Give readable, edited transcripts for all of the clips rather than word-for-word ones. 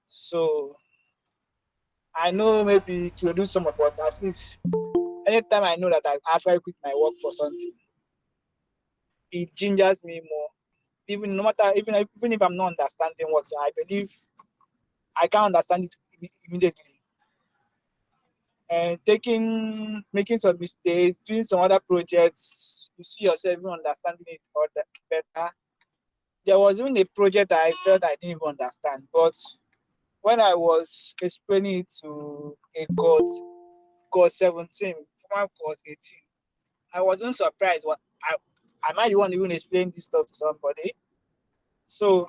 So I know maybe to do some, but at least anytime I know that I actually quit my work for something, it gingers me more. Even no matter even if I'm not understanding what I believe, I can't understand it immediately. And making some mistakes, doing some other projects, you see yourself even understanding it better. There was even a project that I felt I didn't even understand, but when I was explaining it to a God 17, former God 18, I wasn't surprised. I might want to even explain this stuff to somebody. So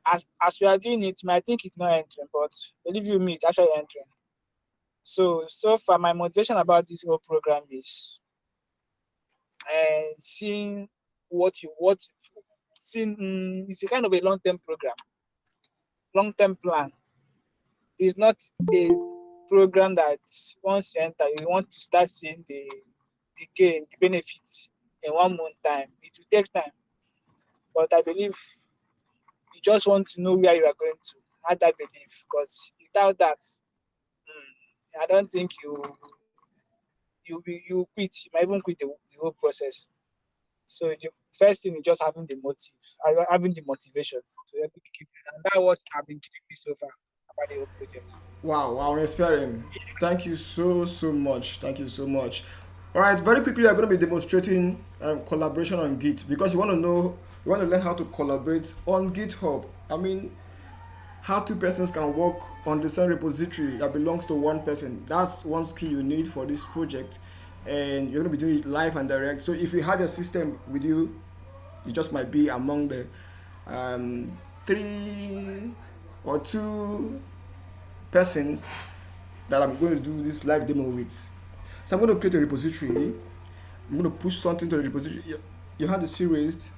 as we are doing it, you might think it's not entering, but believe you me, it's actually entering. So far, my motivation about this whole program is seeing what seeing it's a kind of a long-term program, long-term plan. It's not a program that once you enter, you want to start seeing the gain, the benefits in 1 month time. It will take time, but I believe you just want to know where you are going to. Have that belief, because without that, I don't think you quit. You might even quit the whole process. So the first thing is just having the motive, having the motivation to help you keep it. And that's what I've been keeping me so far about the whole project. Wow, wow, inspiring. Thank you so, so much. Thank you so much. All right, very quickly, I'm going to be demonstrating collaboration on Git because you want to learn how to collaborate on GitHub. I mean, how two persons can work on the same repository that belongs to one person. That's one skill you need for this project. And you're going to be doing it live and direct. So if you have a system with you, you just might be among the three or two persons that I'm going to do this live demo with. So I'm going to create a repository. I'm going to push something to the repository. You have the C raised.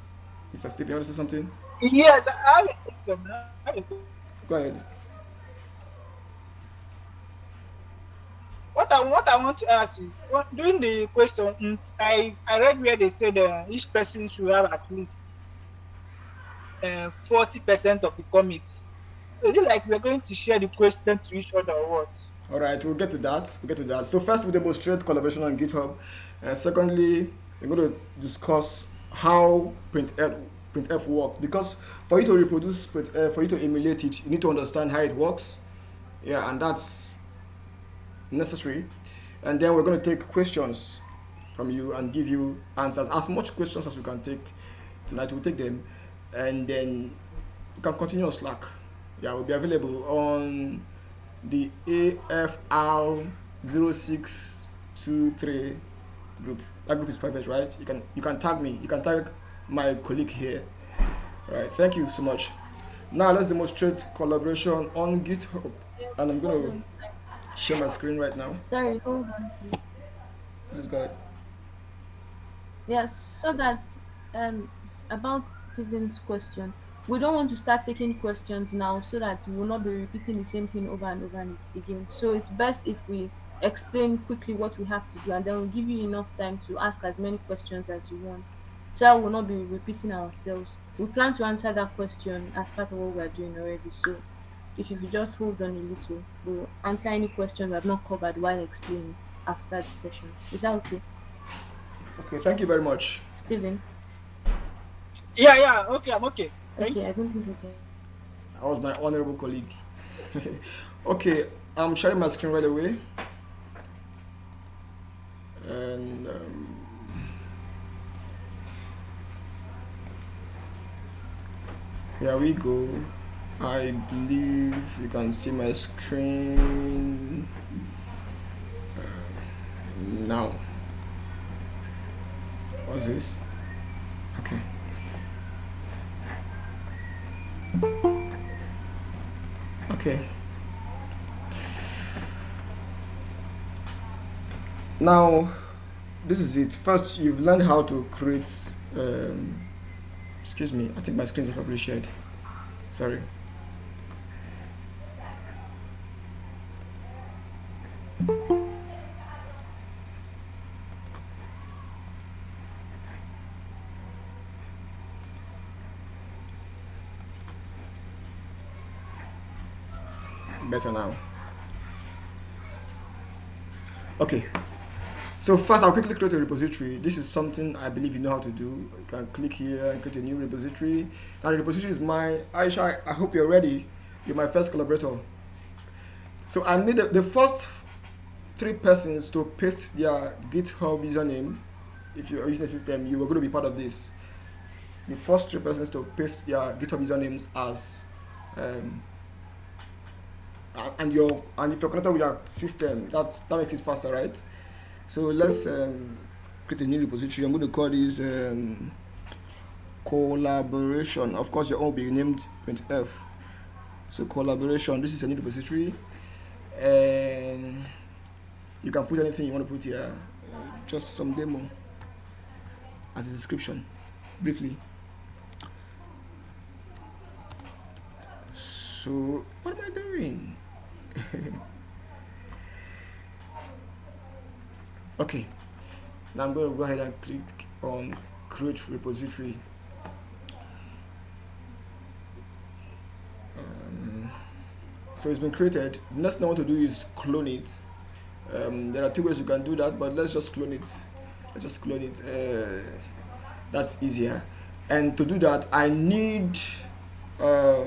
Mr. Steve, you want to say something? Yes, I have a question. I have a question. Go ahead. What I want to ask is, during the question, I read where they said each person should have at least 40% of the commits. So is it like we're going to share the question to each other or what? All right, we'll get to that. We'll get to that. So first, we demonstrate collaboration on GitHub, and secondly, we're going to discuss how printf works. Because for you to reproduce printf, for you to emulate it, you need to understand how it works. Yeah, and that's necessary. And then we're going to take questions from you and give you answers. As much questions as we can take tonight, we'll take them, and then you can continue on Slack. Yeah, we'll be available on the AFR0623 group. That group is private, right? You can tag me. You can tag my colleague here. All right. Thank you so much. Now let's demonstrate collaboration on GitHub, and I'm Hold gonna on. share my screen right now. Sorry, hold on, please. Please go ahead. Yes, so that about Stephen's question, we don't want to start taking questions now so that we will not be repeating the same thing over and over and again. So it's best if we explain quickly what we have to do, and then we'll give you enough time to ask as many questions as you want. So that we'll not be repeating ourselves. We plan to answer that question as part of what we're doing already. So if you could just hold on a little, we'll answer any questions we have not covered while explaining after the session. Is that okay? Okay. Thank you very much. Stephen? Yeah, yeah, okay, I'm okay. Thank Okay, you. I don't think it's a That was my honorable colleague. Okay. I'm sharing my screen right away, and here we go. I believe you can see my screen now. What's this? Okay. Okay. Now, this is it. First, you've learned how to create. Excuse me. I think my screen is probably shared. Sorry. Better now. Okay. So first, I'll quickly create a repository. This is something I believe you know how to do. You can click here and create a new repository. Now the repository is mine. Aisha, I hope you're ready. You're my first collaborator. So I need the first three persons to paste their GitHub username. If you're using the system, you are going to be part of this. The first three persons to paste their GitHub usernames as um, and if you're connected with your system, that makes it faster, right? So let's create a new repository. I'm going to call this collaboration. Of course, your own will be named printf. So collaboration. This is a new repository, and you can put anything you want to put here. Just some demo as a description, briefly. So what am I doing? Okay, now I'm going to go ahead and click on create repository. So it's been created. The next thing I want to do is clone it. There are two ways you can do that, but let's just clone it. That's easier. And to do that, I need a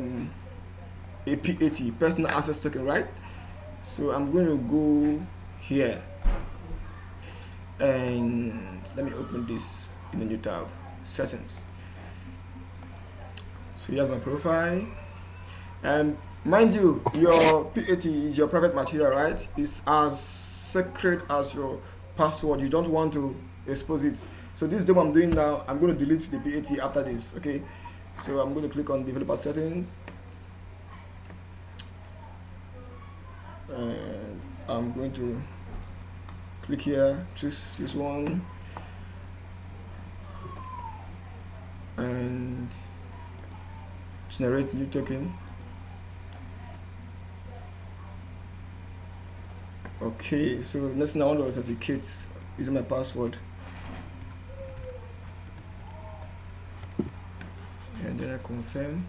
PAT, personal access token, right? So I'm going to go here and let me open this in a new tab, settings. So here's my profile, and mind you, your PAT is your private material, right? It's as sacred as your password. You don't want to expose it. So this demo I'm doing now, I'm going to delete the PAT after this. Okay, so I'm going to click on developer settings, and I'm going to click here, choose this one, and generate new token. Okay, so next thing I want to authenticate using my password, and then I confirm.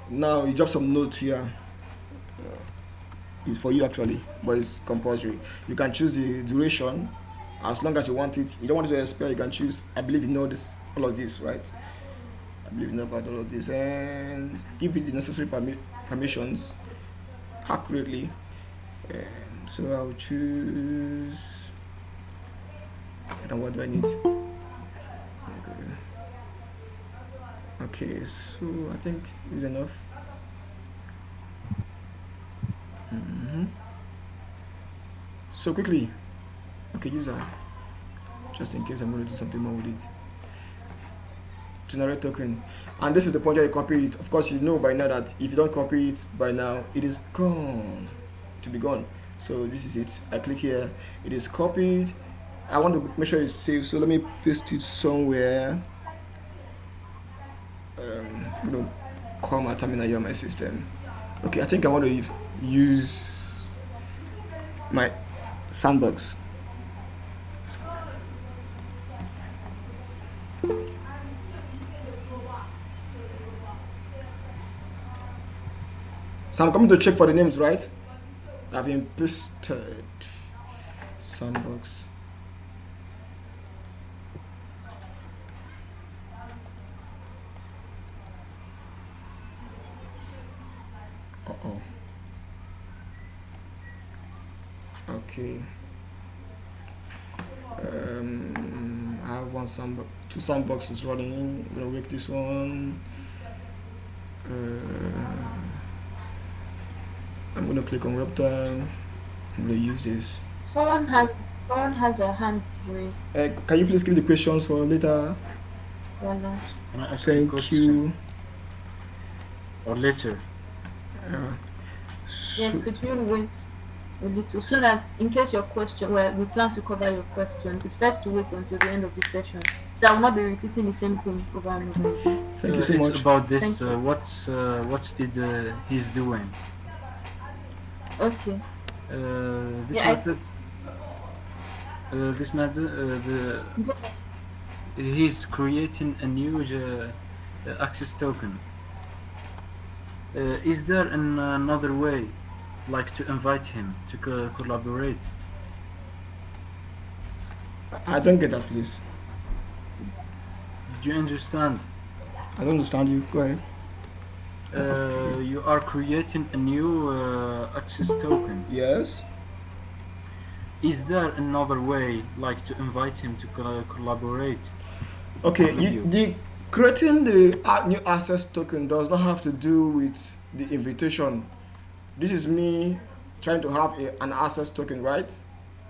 Now you drop some notes here. It's for you actually, but it's compulsory. You can choose the duration as long as you want it. You don't want it to expire, you can choose. I believe you know this, all of this, right? I believe you know about all of this, and give it the necessary permissions accurately. And so I'll choose. And what do I need? Okay, so I think is enough. So quickly, okay, user, just in case I'm going to do something more with it. Generate token, and this is the point where you copy it. Of course, you know by now that if you don't copy it by now, it is gone, to be gone. So this is it. I click here, it is copied. I want to make sure it's saved, so let me paste it somewhere. I'm going to call my terminal here on my system. Okay, I think I want to use my sandbox. So I'm coming to check for the names, right? I've been pasted sandbox. Uh-oh. Okay. I have one sandbox, two sandboxes running. I'm gonna make this one. I'm gonna click on reptile. I'm gonna use this. Someone has a hand raised. Can you please give the questions for later? Why not? Can I ask you a Thank question? you. Or later? Yeah. Yeah, So, could you wait a little so that in case your question, well, we plan to cover your question, it's best to wait until the end of the session. So I will not be repeating the same thing over and over again. thank you so It's much. about this. Thank you. What's it he's doing? Okay. This Yeah, method. This method. He's creating a new access token. Is there another way, like to invite him to collaborate? I don't get that, please. Did you understand? I don't understand you. Go ahead and ask again. You are creating a new access token. Yes. Is there another way, like to invite him to collaborate Okay. with you? The creating the new access token does not have to do with the invitation. This is me trying to have an access token, right?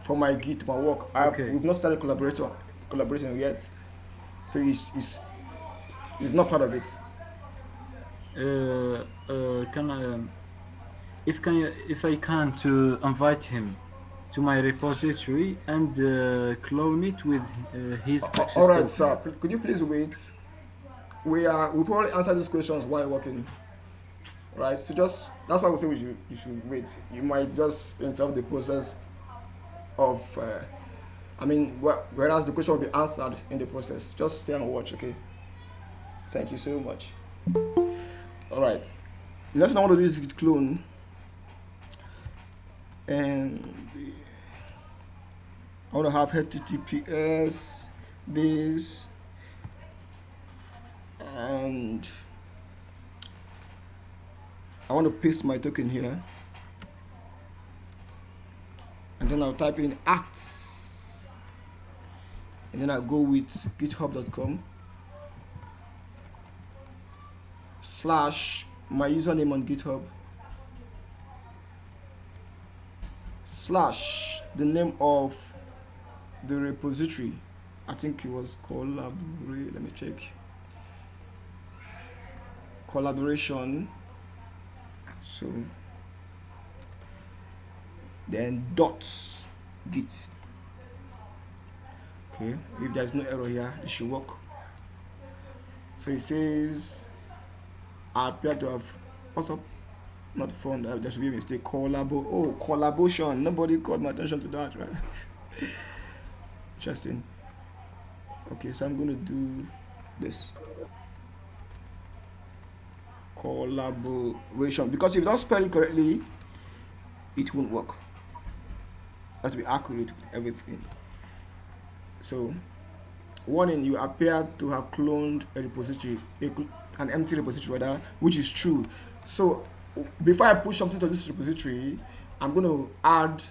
For my Git, my work. Okay. We've not started collaborating yet, so it's not part of it. Can if I can to invite him to my repository and clone it with his All access right, token. sir. Could you please wait? We probably answer these questions while working, right? So just that's why we say you should wait. You might just interrupt the process of. I mean, whereas the question will be answered in the process. Just stay and watch, okay? Thank you so much. All right. The next thing I want to do is git clone, and I want to have HTTPS this, and I want to paste my token here, and then I'll type in acts, and then I'll go with github.com slash my username on GitHub slash the name of the repository. I think it was collaborate. Let me check. Collaboration. So then dot git. Okay, if there's no error here, it should work. So it says I appear to have what's up? Not found. There should be a mistake. Collaboration. Nobody called my attention to that, right? Interesting. Okay, so I'm gonna do this collaboration because if you don't spell it correctly, it won't work. You have to be accurate with everything. So, warning: you appear to have cloned a repository, an empty repository rather, which is true. So, before I push something to this repository, I'm going to add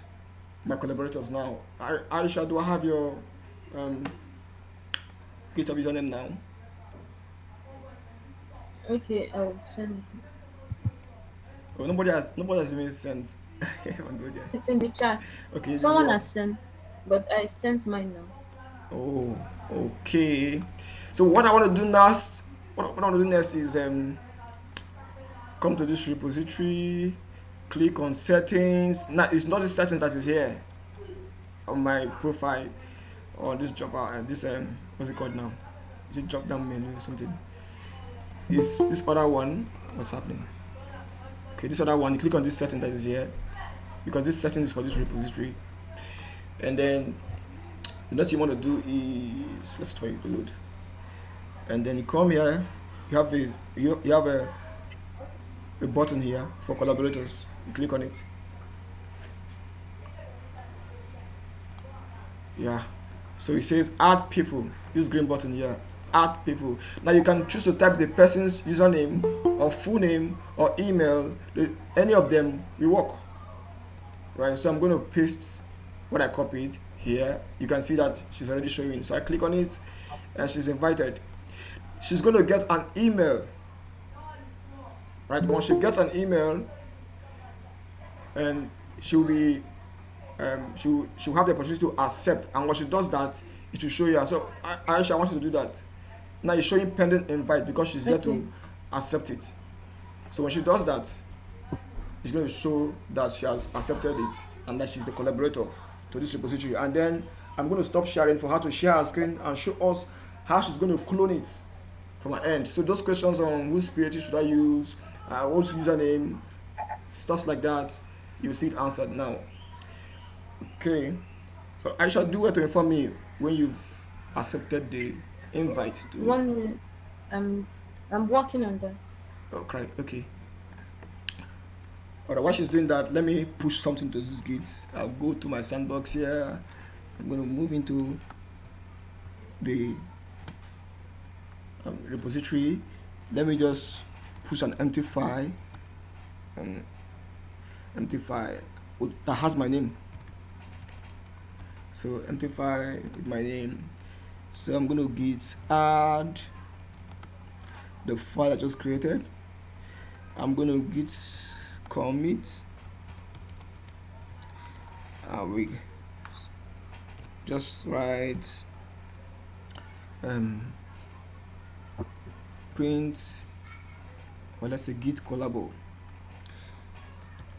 my collaborators now. Aisha, do I have your um, GitHub username now? Okay, I'll send Oh, nobody has even sent. it. It's in the chat. Okay, this is Someone what. has sent, but I sent mine now. Oh, okay. So what I want to do next, what I want to do next is come to this repository, click on settings. Now it's not the settings that is here on my profile or this job this what's it called now? Is it drop down menu or something? Is this other one? What's happening? Okay, this other one. You click on this setting that is here because this setting is for this repository, and then the next thing you want to do is let's try to load, and then you come here. You have a button here for collaborators. You click on it. Yeah. So it says add people. This green button here. Add people. Now you can choose to type the person's username or full name or email. Any of them will work. Right. So I'm going to paste what I copied here. You can see that she's already showing. So I click on it and she's invited. She's going to get an email. Right. Once she gets an email, and she'll be she'll have the opportunity to accept, and when she does that it will show you. So Aisha, I want you to do that. Now it's showing pending invite because she's there Okay. to accept it. So when she does that, it's going to show that she has accepted it and that she's a collaborator to this repository. And then I'm going to stop sharing for her to share her screen and show us how she's going to clone it from her end. So those questions on which PhD should I use, what's username, stuff like that, you see it answered now. Okay. So I shall do it to inform me when you've accepted the invite to. One minute. I'm I'm working on that. Okay. Okay. Alright, while she's doing that, let me push something to this git. I'll go to my sandbox here. I'm going to move into the repository. Let me just push an empty file, um, empty file that has my name. So empty file with my name. So I'm going to git add the file I just created. I'm going to git commit. We just write print, well, let's say git collabo,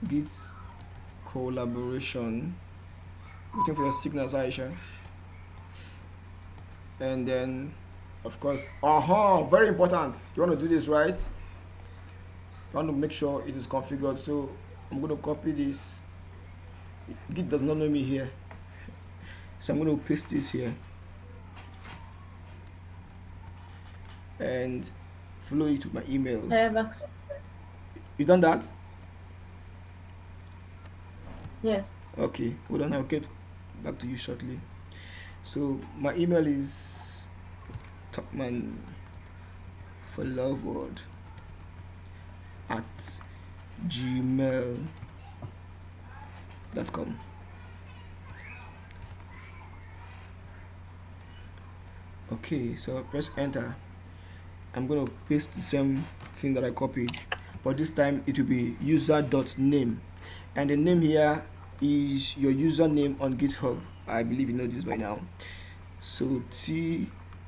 git collaboration, waiting for your signals, Aisha. And then of course, very important, you want to do this right, you want to make sure it is configured. So I'm going to copy this. Git does not know me here, so I'm going to paste this here and flow it to my email. I have accepted. You done that? Yes. Okay, hold on, I'll get back to you shortly. So my email is Topman for love word at gmail.com. Okay, so I'll press enter. I'm going to paste the same thing that I copied, but this time it will be user.name, and the name here is your username on GitHub. I believe you know this by now. So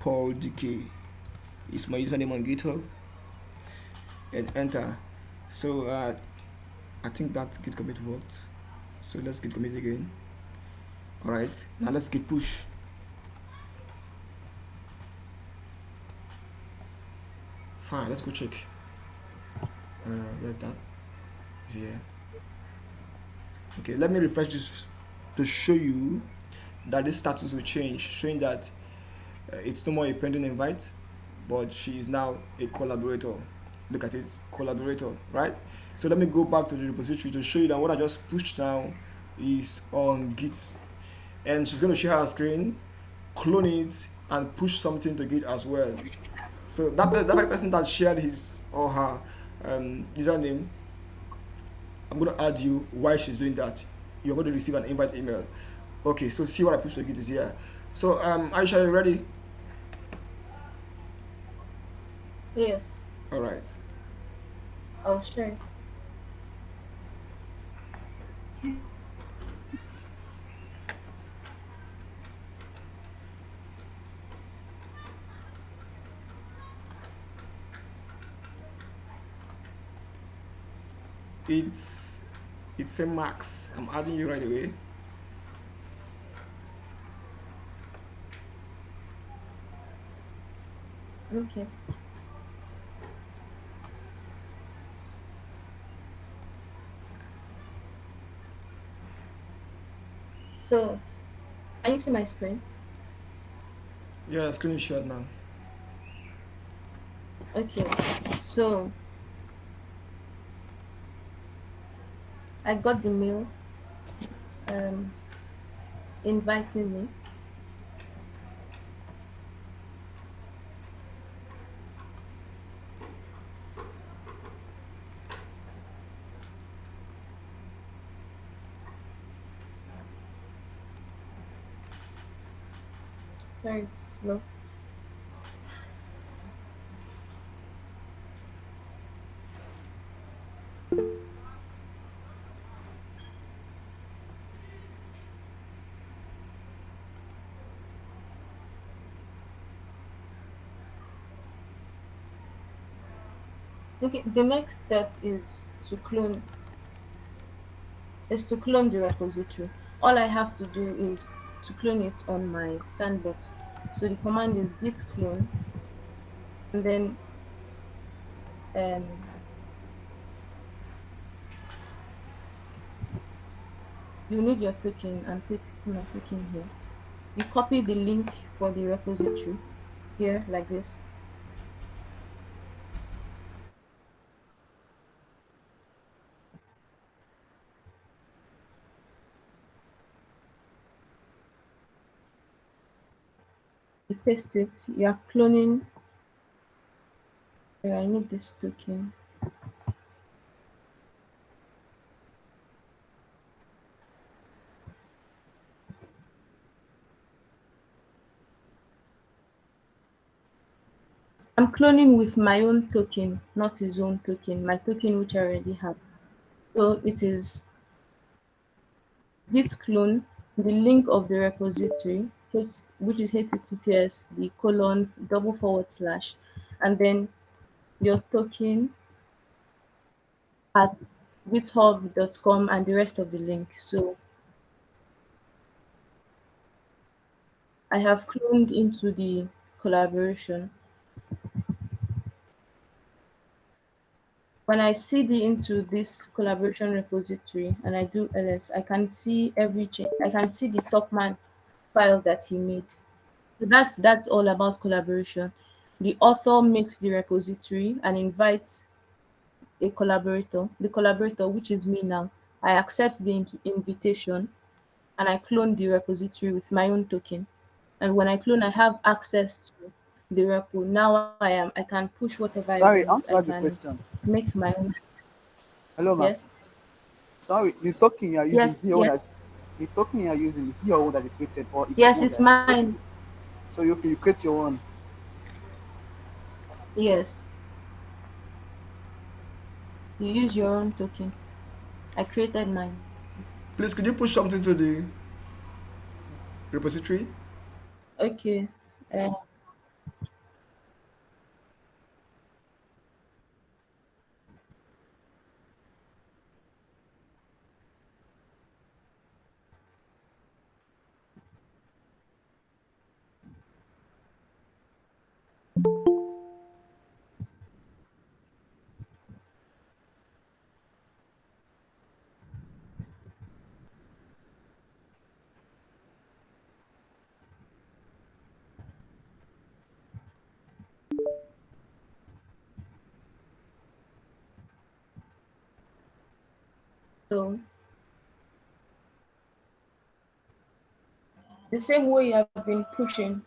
Paul-Dike is my username on GitHub, and enter. So I think that git commit worked. So let's git commit again. Alright, now let's git push. Fine, let's go check. Where's that? Is here. Okay, let me refresh this to show you that this status will change, showing that it's no more a pending invite, but she is now a collaborator. Look at it, collaborator, right? So let me go back to the repository to show you that what I just pushed now is on Git, and she's going to share her screen, clone it, and push something to Git as well. So that very person that shared his or her username, I'm going to add you while she's doing that. You're going to receive an invite email. Okay, so see what I pushed to Git is here. So Aisha, are you ready? Yes. All right. Oh, sure. It's a max. I'm adding you right away. Okay. So, can you see my screen? Yeah, screen is shared now. Okay. So, I got the mail um, inviting me. Sorry, it's slow. Okay, the next step is to clone the repository. All I have to do is to clone it on my sandbox. So the command is git clone, and then um, you need your token and paste my token here. You copy the link for the repository here like this. You paste it. You are cloning. I need this token. I'm cloning with my own token, not his own token. My token which I already have. So it is git clone the link of the repository, which is https the colon double forward slash, and then your token at github.com and the rest of the link. So I have cloned into the collaboration. When I cd into this collaboration repository and I do ls, I can see every change. I can see the Topman file that he made. So that's all about collaboration. The author makes the repository and invites a collaborator. The collaborator, which is me now, I accept the invitation and I clone the repository with my own token. And when I clone, I have access to the repo. Now I can push whatever I want. Sorry, I I want to ask a can question. make my own. Hello, ma. Yes, Sorry, the token you are using is yes, your own. yes, That the token you are using is your own that you created, or it's yes. one It's that mine. so you create your own. Yes, you use your own token. I created mine. Please, could you push something to the repository? Okay. Uh, so the same way you have been pushing,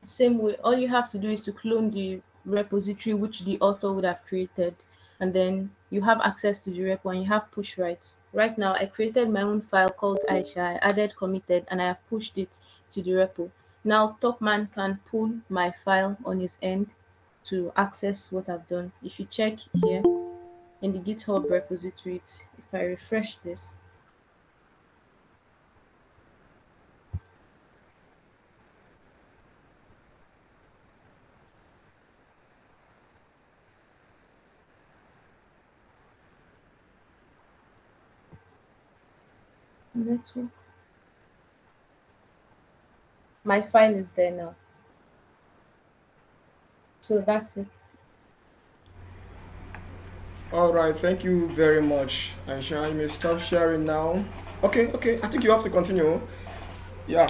same way, all you have to do is to clone the repository which the author would have created, and then you have access to the repo and you have push rights. Right now, I created my own file called Aisha. I added committed and I have pushed it to the repo. Now, Topman can pull my file on his end to access what I've done. If you check here in the GitHub repository, if I refresh this, network, my file is there now. So that's it. All right, thank you very much, Aisha. You may stop sharing now. Okay, okay. I think you have to continue. Yeah,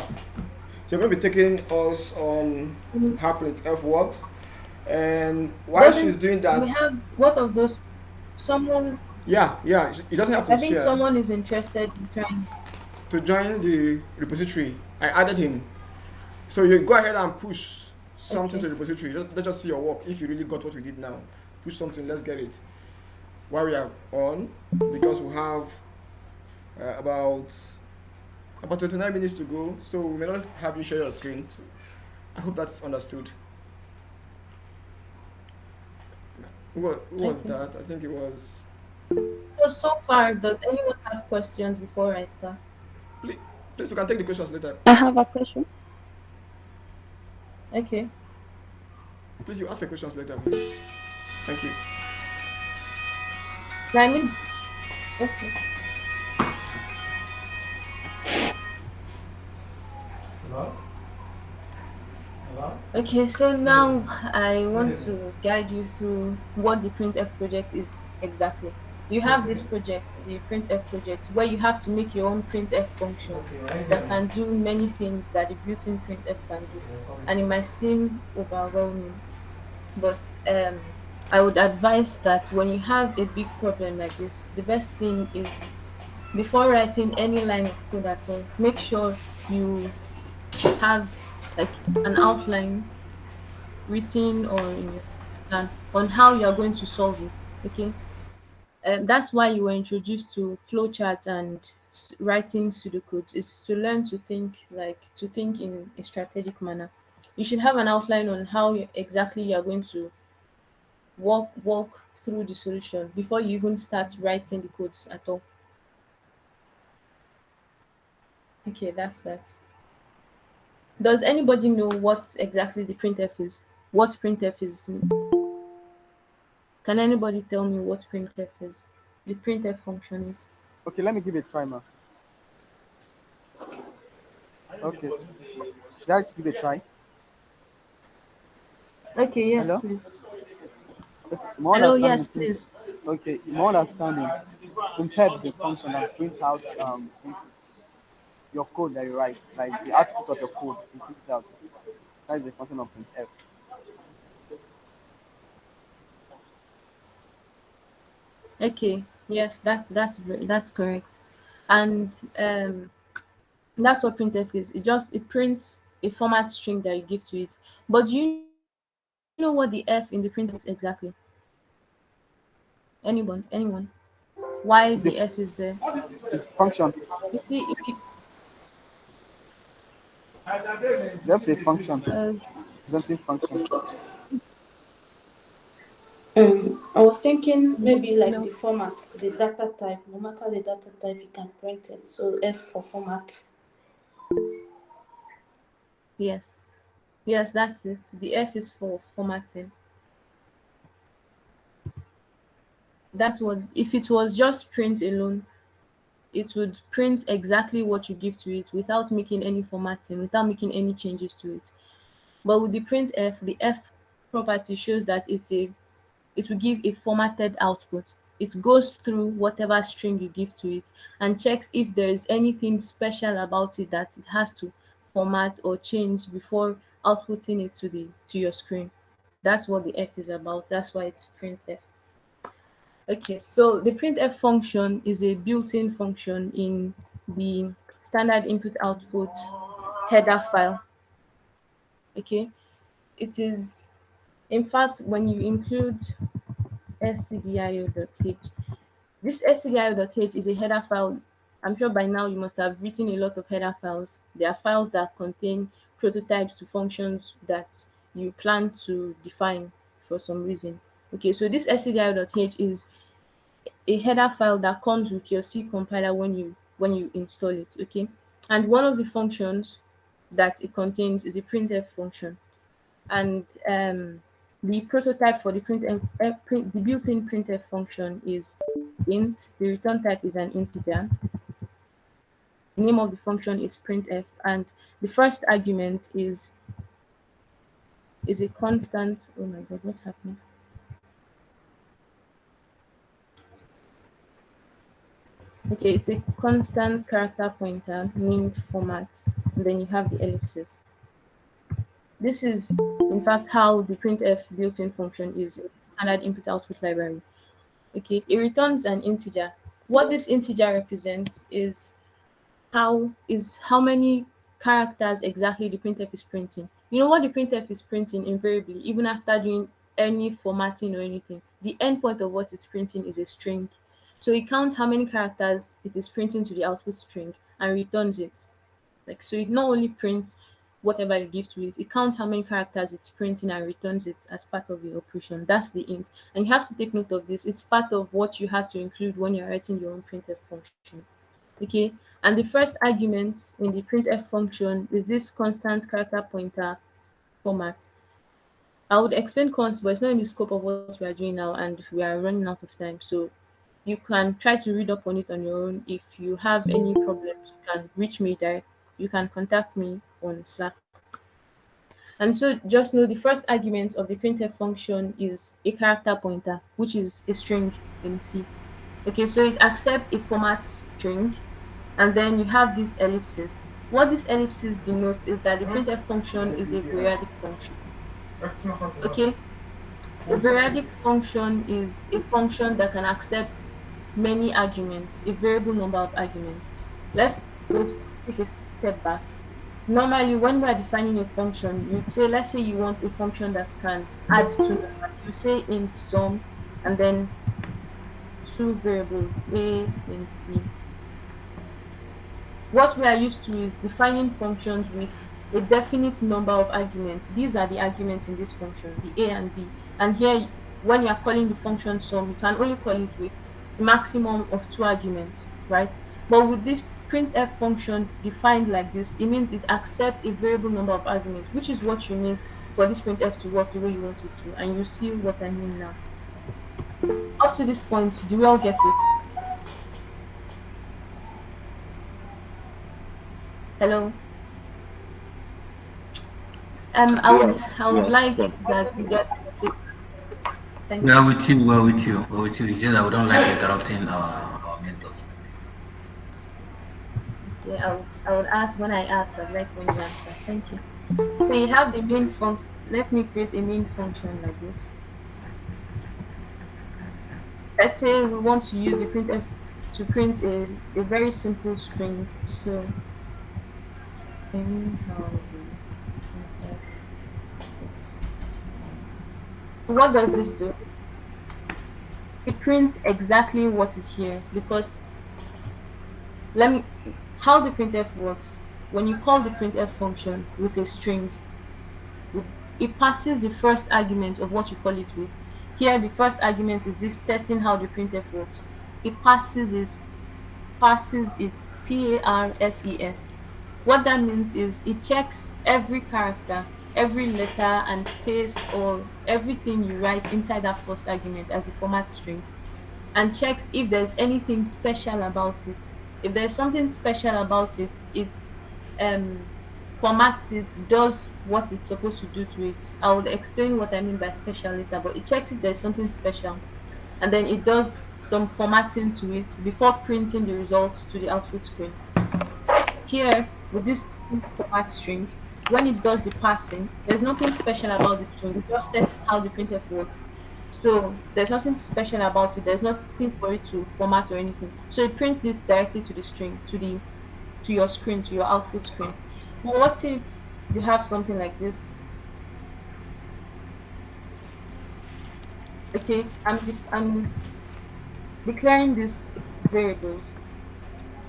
you're going to be taking us on Mhm. how printf works, and while she's Doesn't doing we that, have what of those? Someone, yeah, yeah, it doesn't have to I think share someone is interested in trying. to join the repository. I added him, so you go ahead and push something Okay. to the repository. Let's just see your work. If you really got what we did now, push something. Let's get it while we are on, because we have about 29 minutes to go, so we may not have you share your screen. So I hope that's understood. Who was Okay. that? I think it was. So far, does anyone have questions before I start? Please, please, we can take the questions later. I have a question. Okay. Please, you ask your questions later, please. Thank you. I mean, okay. Hello? Hello? Okay, so now I want to guide you through what the printf project is exactly. You have this project, the printf project, where you have to make your own printf function that can do many things that the built-in printf can do. And it might seem overwhelming, but I would advise that when you have a big problem like this, the best thing is before writing any line of code at all, make sure you have like an outline written or in your plan on how you are going to solve it. Okay, that's why you were introduced to flowcharts and writing pseudocodes, is to learn to think, like to think in a strategic manner. You should have an outline on how exactly you are going to walk through the solution before you even start writing the codes at all. Okay, that's that. Does anybody know what exactly the printf is? What printf is? Can anybody tell me what printf is? The printf function is. Okay, let me give it a try, man. Okay, should I give it a try? Okay, yes, Hello? please. Okay, my Hello, understanding yes, print. please. Okay, my understanding printf is a function that prints out inputs, your code that you write, like the output of your code, you print it out. That is the function of printf. Okay, yes, that's correct. And that's what printf is. It prints a format string that you give to it. But do you know what the f in the printf means exactly? Anyone? Why It's a the f is there? it's a function. You see, if you That's a function, uh, presenting function. I was thinking maybe like hello, the format, the data type. No matter the data type, you can print it. So F for format. yes, yes, that's it. The f is for formatting. That's what. If it was just print alone, it would print exactly what you give to it without making any formatting, without making any changes to it. But with the f property shows that it will give a formatted output. It goes through whatever string you give to it and checks if there is anything special about it that it has to format or change before outputting it to your screen. That's what the f is about. That's why it's printf. Okay, so the printf function is a built-in function in the standard input output header file. Okay, it is, in fact, when you include stdio.h, this stdio.h is a header file. I'm sure by now you must have written a lot of header files. They are files that contain prototypes to functions that you plan to define for some reason. Okay, so this stdio.h is a header file that comes with your C compiler when you install it. Okay, and one of the functions that it contains is a printf function, and the prototype for the built-in printf function is int. The return type is an integer. The name of the function is printf, and the first argument is a constant. Oh my god, what's happening? Okay, it's a constant character pointer named format, and then you have the ellipses. This is, in fact, how the printf built-in function is in the standard input-output library. Okay, it returns an integer. What this integer represents is how many characters exactly the printf is printing. You know what the printf is printing invariably, even after doing any formatting or anything. The endpoint of what it's printing is a string. So it counts how many characters it is printing to the output string and returns it. Like, so it not only prints whatever you give to it, it counts how many characters it's printing and returns it as part of the operation. That's the int. And you have to take note of this. It's part of what you have to include when you're writing your own printf function. Okay, and the first argument in the printf function is this constant character pointer format. I would explain const, but it's not in the scope of what we are doing now, and we are running out of time. So you can try to read up on it on your own. If you have any problems, you can reach me direct. You can contact me on Slack. And so just know the first argument of the printf function is a character pointer, which is a string in C. Okay, so it accepts a format string, and then you have these ellipses. What these ellipses denote is that the printf function is a periodic function. Okay, a periodic function is a function that can accept many arguments, a variable number of arguments. Let's go take a step back. Normally, when we are defining a function, you say, let's say you want a function that can add two numbers. You say int sum and then two variables, a, int b. What we are used to is defining functions with a definite number of arguments. These are the arguments in this function, the a and b. And here, when you are calling the function sum, you can only call it with a maximum of two arguments, right? But with this printf function defined like this, it means it accepts a variable number of arguments, which is what you need for this printf to work the way you want it to. And you see what I mean now. Up to this point, do we all get it? Hello? Yes, I would yes, like yes. that we get it. We Thank you. are with you. We are with you. We're with you. It's just that we don't like interrupting our mentors like this. Okay, I would ask when I ask, I'd like when you answer. Thank you. So you have the main function. Let me create a main function like this. Let's say we want to use the printf to print a very simple string. So how the printf works. So what does this do? It prints exactly what is here because let me how the printf works. When you call the printf function with a string, it passes the first argument of what you call it with. Here, the first argument is this testing how the printf works. It passes it PARSES. What that means is it checks every character, every letter and space or everything you write inside that first argument as a format string and checks if there's anything special about it. If there's something special about it, it um, formats it, does what it's supposed to do to it. I will explain what I mean by special later, but it checks if there's something special and then it does some formatting to it before printing the results to the output screen. Here, with this format string, when it does the passing, there's nothing special about the string, it just tests how the printf works. So there's nothing special about it. There's nothing for it to format or anything. So it prints this directly to the string, to your screen, to your output screen. But what if you have something like this? Okay, I'm declaring these variables.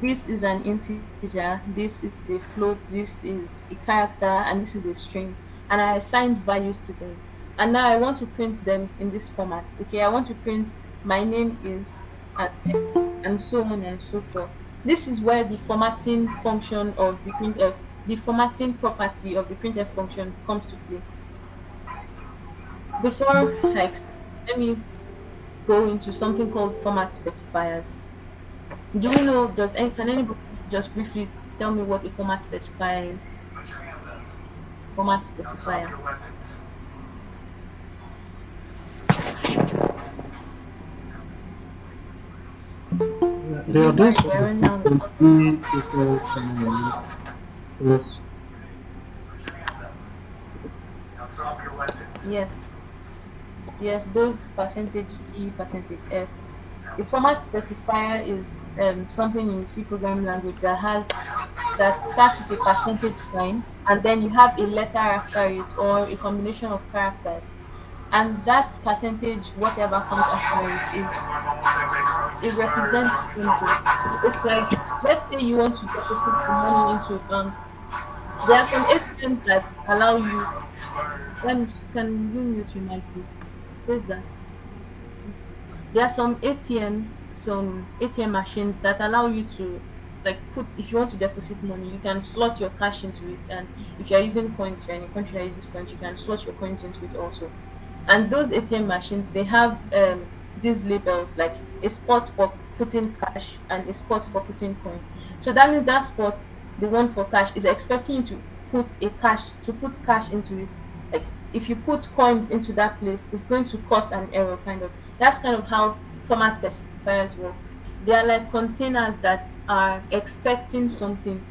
This is an integer, this is a float, this is a character, and this is a string. And I assigned values to them. And now I want to print them in this format. Okay, I want to print my name is and so on and so forth. This is where the formatting function of the printf, the formatting property of the printf function comes to play. Before I explain, let me go into something called format specifiers. Do we know, can anybody just briefly tell me what a format specifier is? Format specifier. They are Okay, those fine. that We're running out will of be equal to plus. yes, yes, those percentage D, percentage F. A format specifier is something in C programming language that starts with a percentage sign and then you have a letter after it or a combination of characters. And that percentage, whatever comes after it, it represents something. It's like, let's say you want to deposit the money into a bank. There are some ATMs that allow you. Can you mute your mic, please? Where's that? There are some ATM machines that allow you to like put if you want to deposit money, you can slot your cash into it, and if you're using coins, if you're in a country that uses coins, you can slot your coins into it also. And those ATM machines, they have these labels like a spot for putting cash and a spot for putting coin. So that means that spot, the one for cash, is expecting you to put cash into it. Like if you put coins into that place, it's going to cause an error kind of. That's kind of how format specifiers work. They are like containers that are expecting something,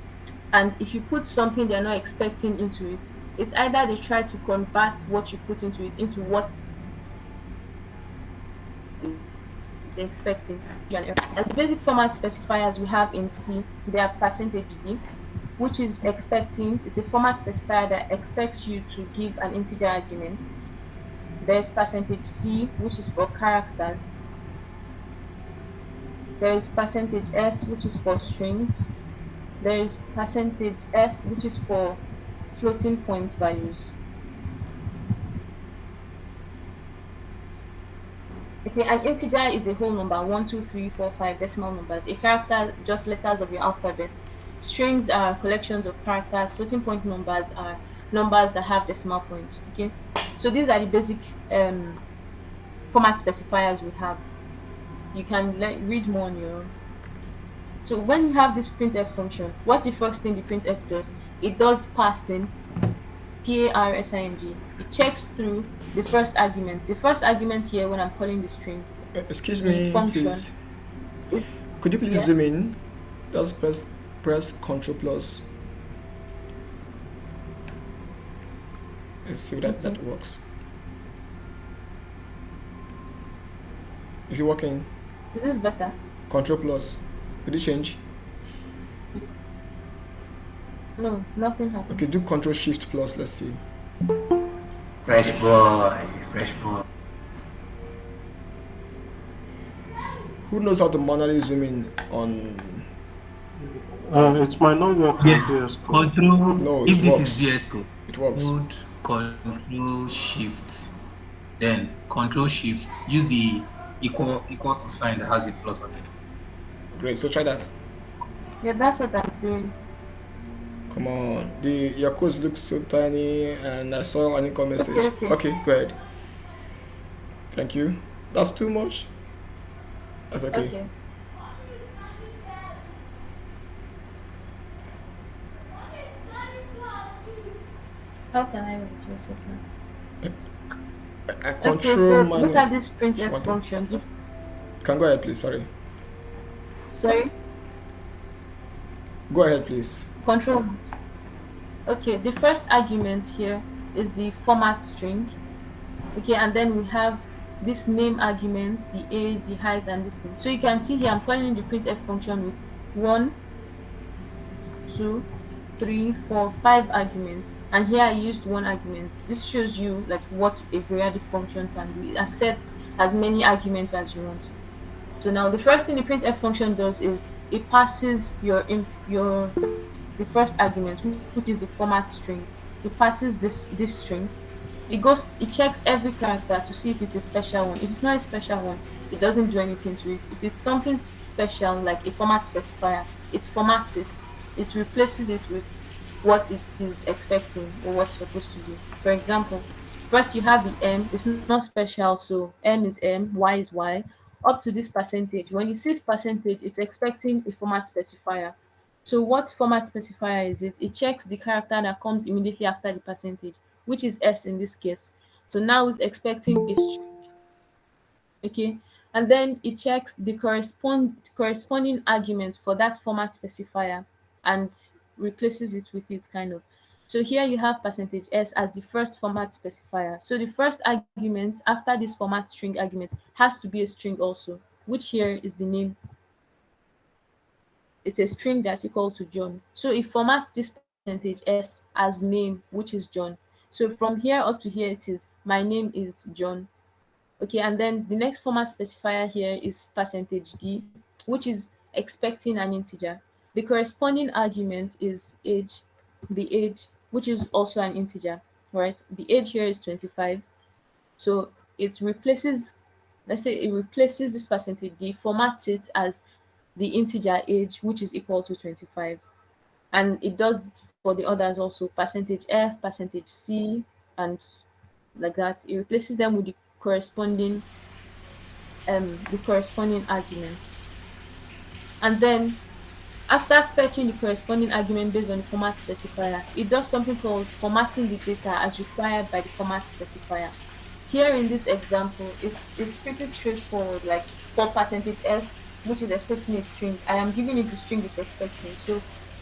and if you put something they're not expecting into it, it's either they try to convert what you put into it into what it's expecting. And the basic format specifiers we have in C, they are percentage D. which is expecting, it's a format specifier that expects you to give an integer argument. There's percentage C, which is for characters. There is percentage S, which is for strings. There is percentage F, which is for floating point values. Okay, an integer is a whole number, one, 2, 3, 4, 5 decimal numbers. A character, just letters of your alphabet. Strings are collections of characters. Floating point numbers are numbers that have decimal points. Okay, so these are the basic um, format specifiers we have. You can read more on your own. So when you have this printf function, what's the first thing the printf does? It does parsing, parsing. It checks through the first argument. The first argument here, when I'm calling the string, Excuse the me, function please. is, Could you please yeah. zoom in? Just press Control plus. Let's see that Okay, that works. Is it working? is this better? Control plus. Did it change? No, nothing Okay, happened. do Control Shift plus. Let's see. Fresh boy, fresh boy. Who knows how to manually zoom in on? It might not work on Yes. VS Code. Control. No, it If this is works. VS Code, It works. hold Control Shift, then Control Shift. Use the equal to sign that has a plus on it. Great. So try that. Yeah, that's what I'm doing. Come on. The your codes look so tiny, and I saw an income Okay, message. okay, Okay, go ahead. Thank you. That's too much. That's okay. okay. How can I reduce it now? I Okay, control so look at minus. this printf What? function. Can go ahead, please. Sorry. Sorry, Go ahead, please. control. Okay, the first argument here is the format string. Okay, and then we have this name arguments, the age, the height, and this thing. So you can see here I'm calling the printf function with one, two, three, four, five arguments. And here I used one argument. This shows you like what a periodic function can do. It accepts as many arguments as you want. So now the first thing the printf function does is it passes your the first argument, which is the format string. It passes this string. It checks every character to see if it's a special one. If it's not a special one, it doesn't do anything to it. If it's something special like a format specifier, it formats it. It replaces it with what it is expecting or what's supposed to be. For example, first you have the M, it's not special, so M is M, Y is Y, up to this percentage. When it sees percentage, it's expecting a format specifier. So what format specifier is it? It checks the character that comes immediately after the percentage, which is S in this case. So now it's expecting a string, okay? And then it checks the corresponding argument for that format specifier and replaces it with it kind of. So here you have percentage S as the first format specifier. So the first argument after this format string argument has to be a string also, which here is the name. It's a string that's equal to John. So it formats this percentage S as name, which is John. So from here up to here, it is my name is John. Okay, and then the next format specifier here is percentage %d, which is expecting an integer. The corresponding argument is age, the age, which is also an integer, right? The age here is 25. So it replaces, let's say it replaces this percentage %d, formats it as the integer age, which is equal to 25. And it does for the others also, percentage %f, percentage %c, and like that. It replaces them with the corresponding argument. And then after fetching the corresponding argument based on the format specifier, it does something called formatting the data as required by the format specifier. Here in this example, it's pretty straightforward. Like for percentage %s, which is expecting a string, I am giving it the string it's expecting. So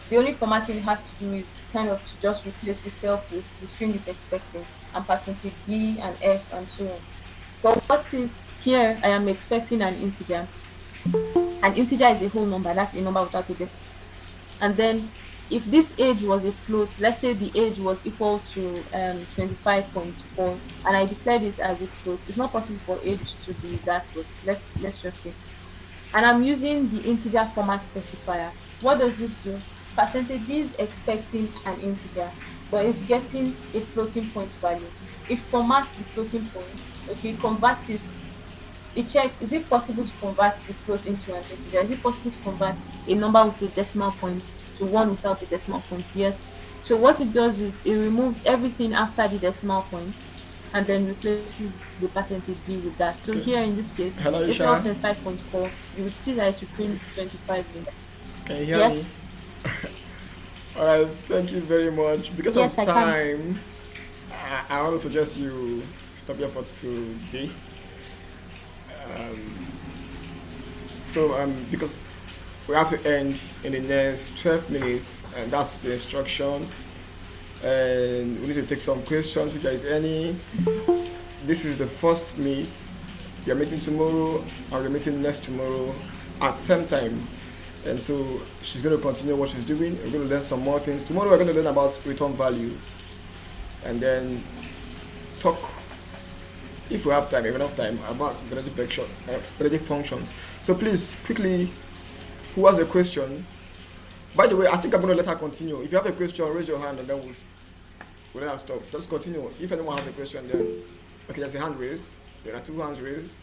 the only formatting it has to do is kind of to just replace itself with the string it's expecting, and percentage %d and f and so on. But what if here I am expecting an integer? An integer is a whole number, that's a number without a decimal. And then if this age was a float, let's say the age was equal to 25.4, and I declared it as a float, it's not possible for age to be that float. Let's just say, and I'm using the integer format specifier. What does this do? Percentage is expecting an integer, but it's getting a floating point value. It formats the floating point, okay, converts it. It checks, is it possible to convert the float into an integer? Is it possible to convert a number with a decimal point to one without a decimal point? Yes. So what it does is it removes everything after the decimal point and then replaces the percentage d with that. So Okay. here in this case, Hello, instead of Isha. 25.4, you would see that it will print 25 in. Can you hear me? Yes, All right. Thank you very much. Because of yes, I can. time, I want to suggest you stop here for today. Um, because we have to end in the next 12 minutes, and that's the instruction. And we need to take some questions if there is any. This is the first meet. We are meeting tomorrow, and we're meeting next tomorrow at same time. And so she's going to continue what she's doing. We're going to learn some more things. Tomorrow we're going to learn about return values, and then talk, if we have time, if we have time, about predictive functions. So please, quickly, who has a question? By the way, I think I'm going to let her continue. If you have a question, raise your hand, and then we'll let her stop. Just continue. If anyone has a question, then okay, there's a hand raised. There are two hands raised.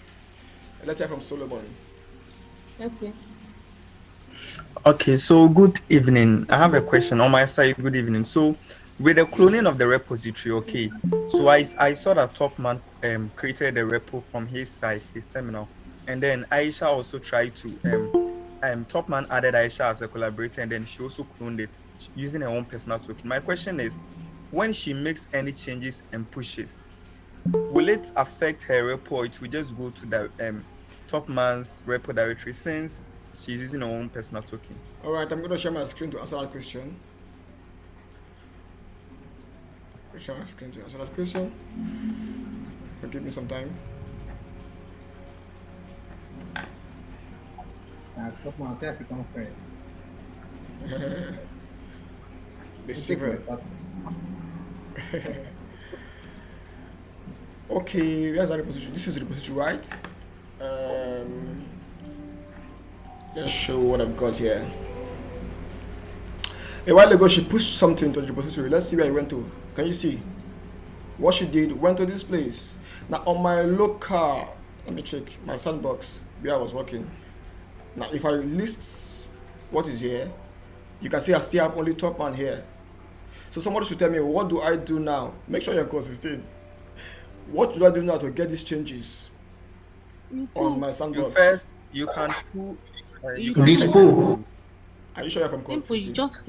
Let's hear from Solomon. Okay. Okay, so good evening. I have a question on my side. Good evening. So, with the cloning of the repository, okay. So I saw that Topman created a repo from his side, his terminal, and then Aisha also tried to Topman added Aisha as a collaborator, and then she also cloned it using her own personal token. My question is, when she makes any changes and pushes, will it affect her repo, or it will just go to the Topman's repo directory since she's using her own personal token? All right, I'm going to share my screen to answer that question. Share my screen to answer that question. Give me some time. Be civil. Okay, where's that repository? This is the repository, right? Let's show what I've got here. A while ago, she pushed something to the repository. Let's see where it went to. Can you see? What she did went to this place. Now, on my local, let me check my sandbox where I was working. Now, if I list what is here, you can see I still have only Topman here. So somebody should tell me, what do I do now? Make sure you're consistent. What do I do now to get these changes on my sandbox? You can pull. You can pull. Are you sure you're from Simple, consistent? you just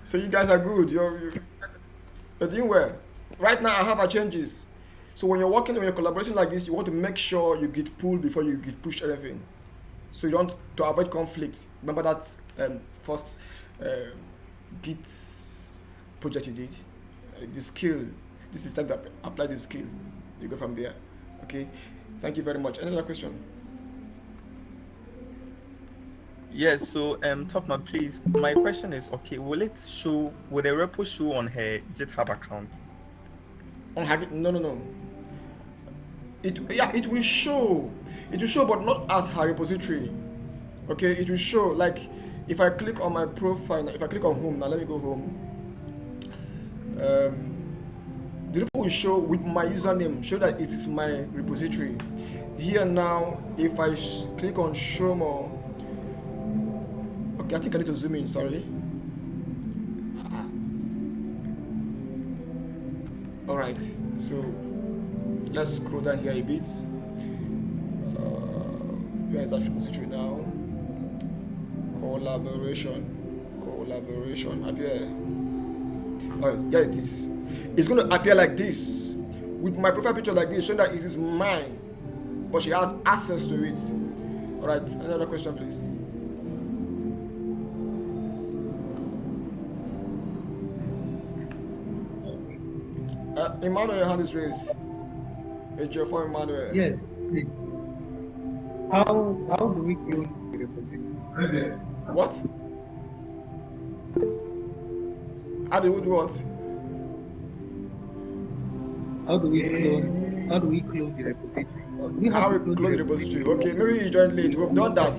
So you guys are good. You're doing well. Right now, I have our changes. So when you're collaborating like this, you want to make sure you get pulled before you get pushed everything. So you don't, to avoid conflict. Remember that first Git project you did? The skill. This is time to apply the skill. You go from there. Okay. Thank you very much. Any other question? Yes, so Topman, please. My question is, okay, will the repo show on her GitHub account? On her, no. It will show. It will show, but not as her repository. Okay, it will show. Like if I click on my profile, if I click on home, now let me go home. The repo will show with my username, show that it is my repository. Here now, if I click on show more, okay, I think I need to zoom in, sorry. Alright, so let's scroll down here a bit. Where is that repository now? Collaboration, appear. Oh, here it is. It's going to appear like this, with my profile picture like this, showing that it is mine, but she has access to it. Alright, another question, please. Emmanuel, your hand is raised. Ejiofor Emmanuel. Yes, please. How do we clone the repository? What? How do we do what? How do we clone the repository? Or do we have How to we clone the clone the repository? repository Okay, maybe you joined late. We've done before? that.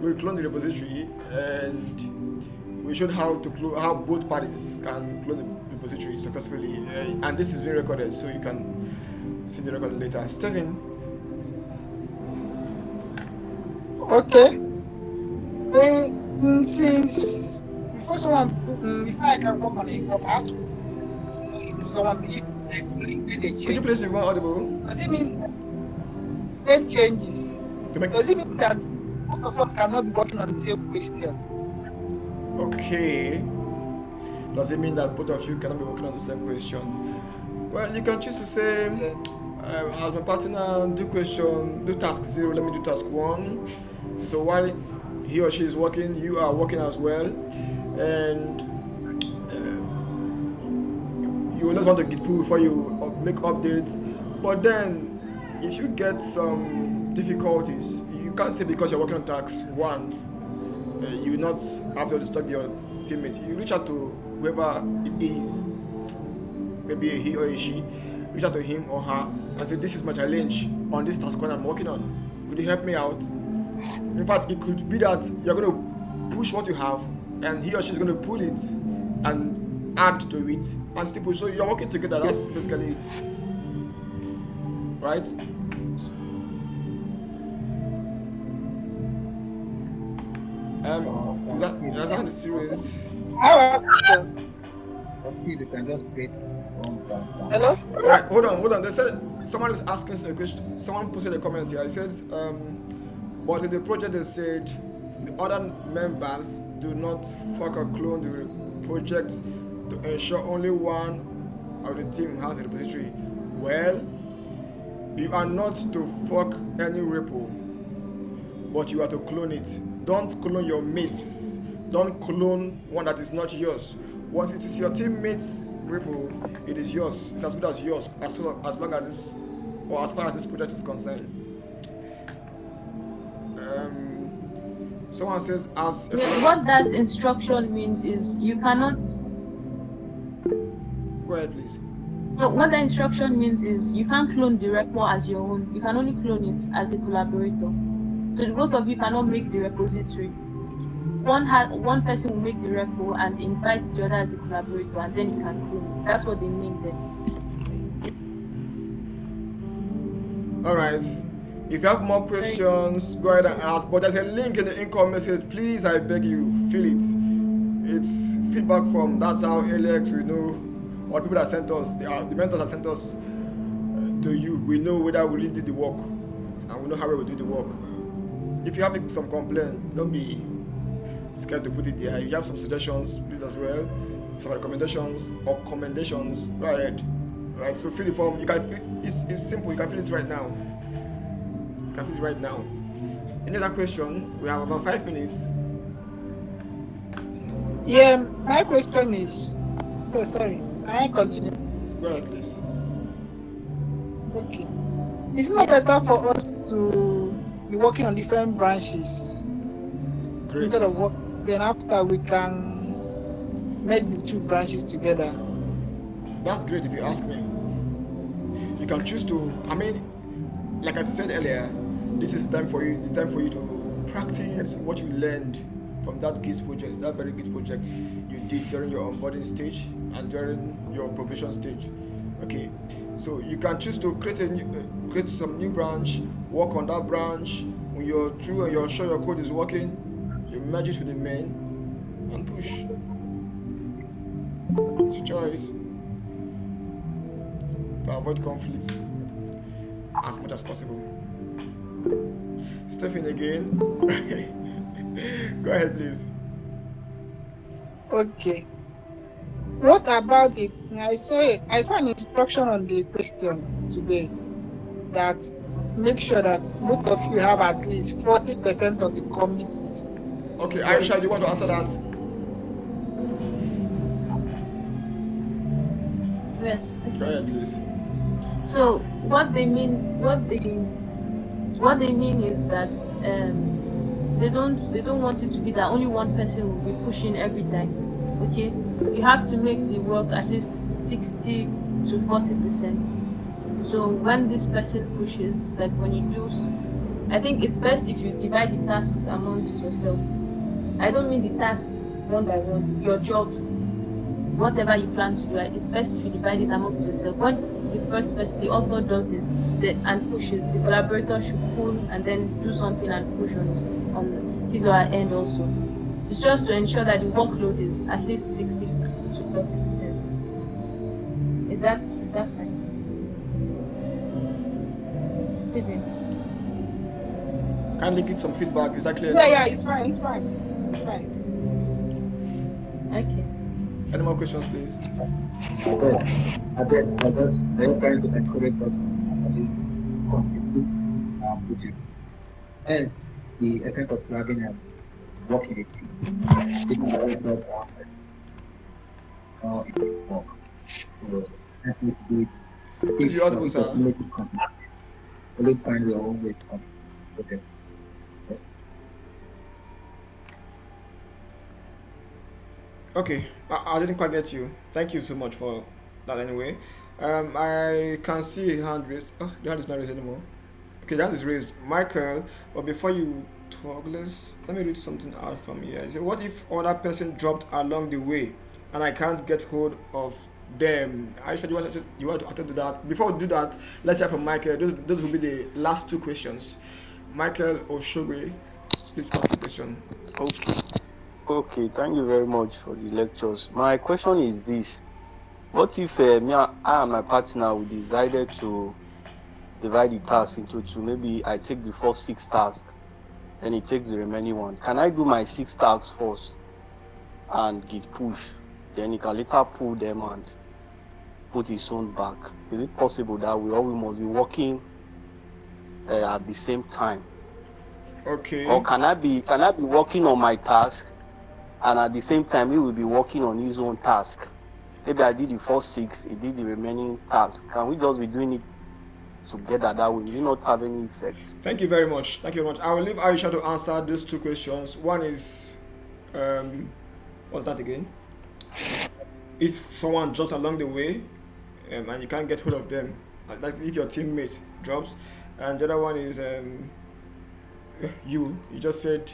We clone the repository, and we showed how to clone, how both parties can clone the repository successfully. And this is being recorded, so you can see the record later. Stephen, Okay. Since before someone before I can work on a work, I have to if someone if like when they could you change. please be more audible? Does it mean when changes? To make Does it mean that both of us cannot be working on the same question? okay. Does it mean that both of you cannot be working on the same question? Well, you can choose to say, Yeah. as my partner, do task 0, let me do task 1. So while he or she is working, you are working as well. And you will just want to git pull before you make updates. But then, if you get some difficulties, you can't say because you're working on task 1, you will not have to disturb your teammate. You reach out to whoever it is, maybe he or she, reach out to him or her and say, this is my challenge on this task one I'm working on. Could you help me out? In fact, it could be that you're going to push what you have and he or she is going to pull it and add to it and still push. So you're working together. That's basically it. Right? Is that the series? I have a question. Or still you can just create one brand. Hello? Right, hold on. They said someone is asking a question. Someone posted a comment here. It says, but in the project they said the other members do not fork or clone the project to ensure only one of the team has a repository. Well, you are not to fork any repo, but you are to clone it. Don't clone your mates. Don't clone one that is not yours. Once it is your teammates' repo, it is yours. It's as good as yours, as long as this, or as far as this project is concerned. Someone says, as Yeah, what that instruction means is you cannot. Go ahead, please. No, what the instruction means is you can't clone the repo as your own. You can only clone it as a collaborator. So the both of you cannot make the repository. One person will make the repo and invite the other as a collaborator, and then you can clone it. That's what they mean there. All right. If you have more questions, go ahead and ask. But there's a link in the income message. Please, I beg you, fill it. It's feedback from That's How Alex we know, or people that sent us, the mentors that sent us to you. We know whether we really did the work, and we know how we will do the work. If you have some complaint, don't be scared to put it there. If you have some suggestions, please as well, some recommendations or commendations, go ahead. Right. So fill the form. You can. It's simple. You can fill it right now. Any other question? We have about 5 minutes. Yeah, my question is oh sorry, can I continue? Go ahead, please. Okay. It's not better for us to be working on different branches Great. instead of work then after we can merge the two branches together. That's great if you ask me. You can choose to. I mean, like I said earlier, this is the time for you to practice what you learned from that GIS project, that very GIS project you did during your onboarding stage and during your probation stage. Okay, so you can choose to create some new branch, work on that branch. When you're through and you're sure your code is working, you merge it with the main and push. It's your choice to avoid conflicts as much as possible. Stephen again. Go ahead, please. Okay. What about the I saw an instruction on the questions today that make sure that both of you have at least 40% of the commits Okay, in your Aisha, do you want to answer that? Yes. Go Okay. ahead, please. So what they mean is that they don't want it to be that only one person will be pushing every time. Okay, you have to make the work at least 60 to 40%. So when this person pushes, like when you do, I think it's best if you divide the tasks amongst yourself. I don't mean the tasks one by one, your jobs, whatever you plan to do, it's best if you divide it amongst yourself. When the first person, the author does this and pushes, the collaborator should pull and then do something and push on his or her end also. It's just to ensure that the workload is at least 60 to 40%. Is that fine? Steven. Kindly give some feedback. Is that clear Yeah, enough? yeah, it's fine, it's fine, it's fine. Okay. Any more questions, please? But I just trying to encourage us to actually contribute to our project. Hence, the essence of having a work in a team. Taking the right job on how it will work. So, help me to do it. Please be audible, Each of sir. you make it contribute. Always find your own way to contribute to the project. Okay, I didn't quite get you. Thank you so much for that anyway. I can see a hand raised. Oh, the hand is not raised anymore. Okay, the hand is raised. Michael, but before you talk, let me read something out from here. It said, what if other person dropped along the way and I can't get hold of them? Aisha, you want to attend to that? Before we do that, let's hear from Michael. Those will be the last two questions. Michael Oshogwe, please ask the question. Okay. Okay. Thank you very much for the lectures. My question is this: what if I and my partner we decided to divide the task into two? Maybe I take the first six tasks, and he takes the remaining one. Can I do my six tasks first and git push? Then he can later pull them and put his own back. Is it possible that we all we must be working at the same time? Or Okay. can I be working on my task and at the same time he will be working on his own task? Maybe I did the first six, he did the remaining task. Can we just be doing it together that way? Will it not have any effect? Thank you very much. Thank you very much. I will leave Aisha to answer these two questions. One is, um, what's that again? If someone drops along the way, and you can't get hold of them, that's if your teammate drops. And the other one is, you just said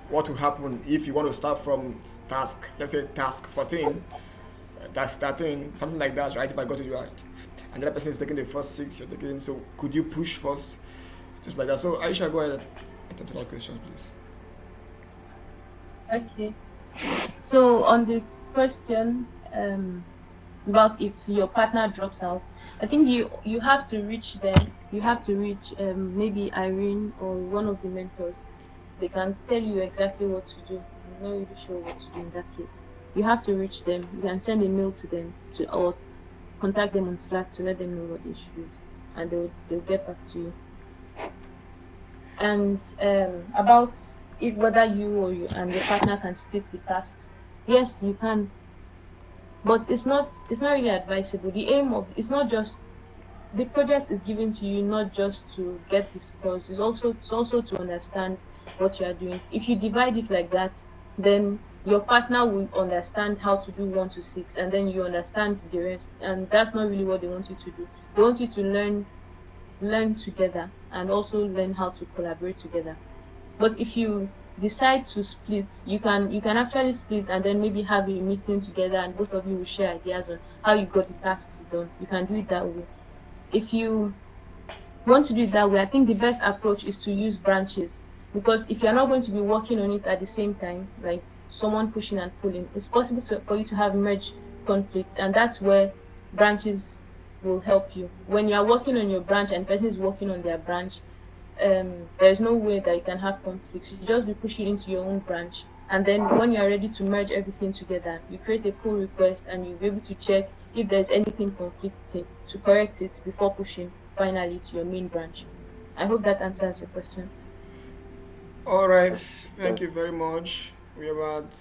what will happen if you want to start from task, let's say task 14, task 13, something like that, right? If I got it right. And the other person is taking the first six, you're taking, so could you push first? Just like that. So Aisha, go ahead. Attempt to that question, please. Okay. So on the question about if your partner drops out, I think you have to reach them. You have to reach maybe Irene or one of the mentors. They can tell you exactly what to do. I'm not really sure what to do in that case. You have to reach them. You can send a mail to them or contact them on Slack to let them know what the issue is, and they'll get back to you. And about if whether you or you and your partner can split the tasks, yes, you can, but it's not really advisable. The aim of it's not just the project is given to you not just to get the scores, it's also to understand what you are doing. If you divide it like that, then your partner will understand how to do 1 to 6, and then you understand the rest, and that's not really what they want you to do. They want you to learn together and also learn how to collaborate together. But if you decide to split, you can actually split and then maybe have a meeting together and both of you will share ideas on how you got the tasks done. You can do it that way. If you want to do it that way, I think the best approach is to use branches, because if you're not going to be working on it at the same time, like someone pushing and pulling, it's possible for you to have merge conflicts, and that's where branches will help you. When you are working on your branch and person is working on their branch, there's no way that you can have conflicts. You just be pushing into your own branch, and then when you are ready to merge everything together, you create a pull request and you'll be able to check if there's anything conflicting to correct it before pushing finally to your main branch. I hope that answers your question. All right. Yes, Thank you yes. very much. We're about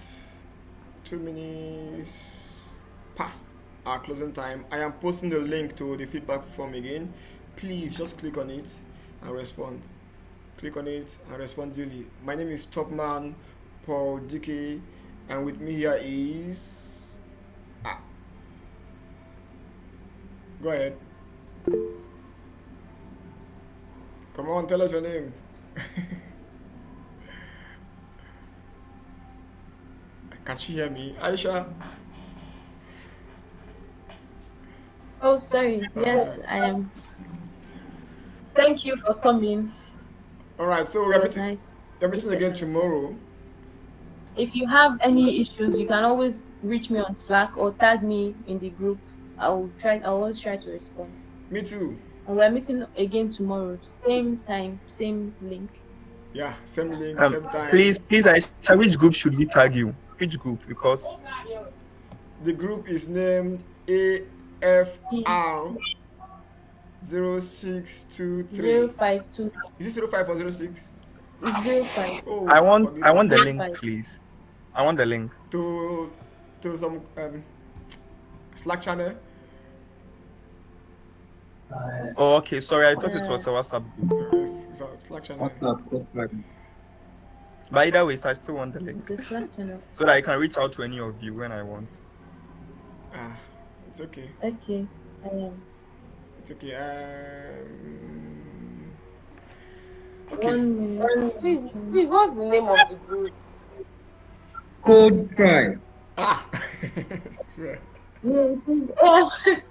2 minutes past our closing time. I am posting the link to the feedback form again. Please just click on it and respond. Click on it and respond duly. My name is Topman Paul-Dike, And with me here is. Ah, go ahead. Come on, tell us your name. Can she hear me? Aisha? Oh, sorry. Yes, I am. Thank you for coming. Alright, so It was nice. we're This meeting again session was nice. tomorrow. If you have any issues, you can always reach me on Slack or tag me in the group. I'll always try to respond. Me too. And we're meeting again tomorrow. Same time, same link. Yeah, same link, same time. Please, Aisha, which group should we tag you? Which group? Because The group is named Is AFR 0623. 052. Is it 05 or 06? It's 05. Oh, I forgive me. want the Zero link, five. please. I want the link. To some Slack channel. Oh, okay. Sorry, I thought it Uh, was a WhatsApp group. So Slack channel. What's up? What's up? But either way, I still want the it's link a Slack channel. so that I can reach out to any of you when I want. Ah, it's okay. Okay. Um, It's okay. Okay. 1 minute. Please, what's the name of the group? Code try. Ah, swear. Yeah, it is.